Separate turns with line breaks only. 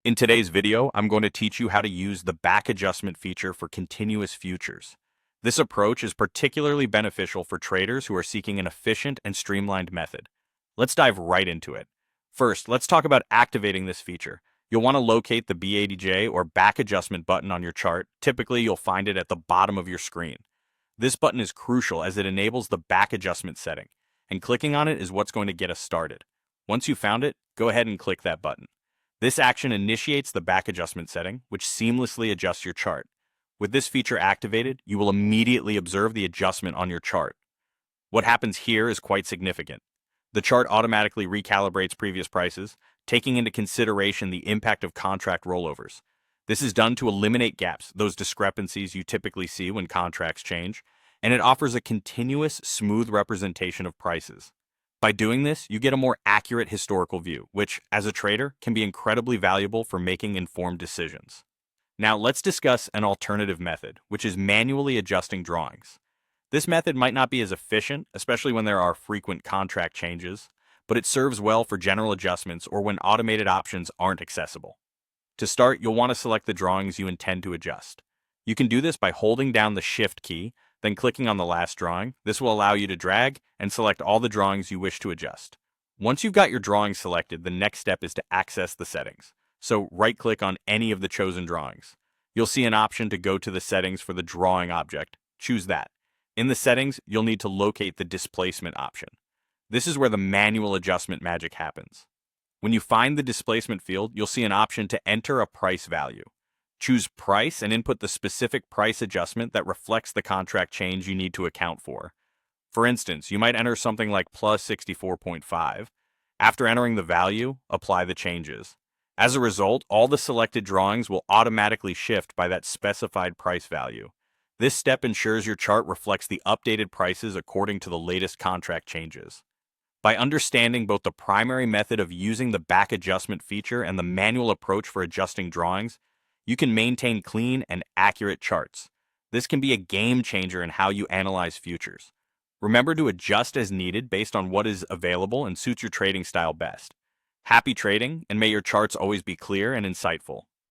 In today's video, I'm going to teach you how to use the back adjustment feature for continuous futures. This approach is particularly beneficial for traders who are seeking an efficient and streamlined method. Let's dive right into it. First, let's talk about activating this feature. You'll want to locate the BADJ or back adjustment button on your chart. Typically, you'll find it at the bottom of your screen. This button is crucial as it enables the back adjustment setting, and clicking on it is what's going to get us started. Once you've found it, go ahead and click that button. This action initiates the back adjustment setting, which seamlessly adjusts your chart. With this feature activated, you will immediately observe the adjustment on your chart. What happens here is quite significant. The chart automatically recalibrates previous prices, taking into consideration the impact of contract rollovers. This is done to eliminate gaps, those discrepancies you typically see when contracts change, and it offers a continuous, smooth representation of prices. By doing this, you get a more accurate historical view, which, as a trader, can be incredibly valuable for making informed decisions. Now, let's discuss an alternative method, which is manually adjusting drawings. This method might not be as efficient, especially when there are frequent contract changes, but it serves well for general adjustments or when automated options aren't accessible. To start, you'll want to select the drawings you intend to adjust. You can do this by holding down the Shift key, then clicking on the last drawing. This will allow you to drag and select all the drawings you wish to adjust. Once you've got your drawing selected, the next step is to access the settings. So right-click on any of the chosen drawings. You'll see an option to go to the settings for the drawing object. Choose that. In the settings, you'll need to locate the displacement option. This is where the manual adjustment magic happens. When you find the displacement field, you'll see an option to enter a price value. Choose price and input the specific price adjustment that reflects the contract change you need to account for. For instance, you might enter something like plus 64.5. After entering the value, apply the changes. As a result, all the selected drawings will automatically shift by that specified price value. This step ensures your chart reflects the updated prices according to the latest contract changes. By understanding both the primary method of using the back adjustment feature and the manual approach for adjusting drawings, you can maintain clean and accurate charts. This can be a game changer in how you analyze futures. Remember to adjust as needed based on what is available and suits your trading style best. Happy trading, and may your charts always be clear and insightful.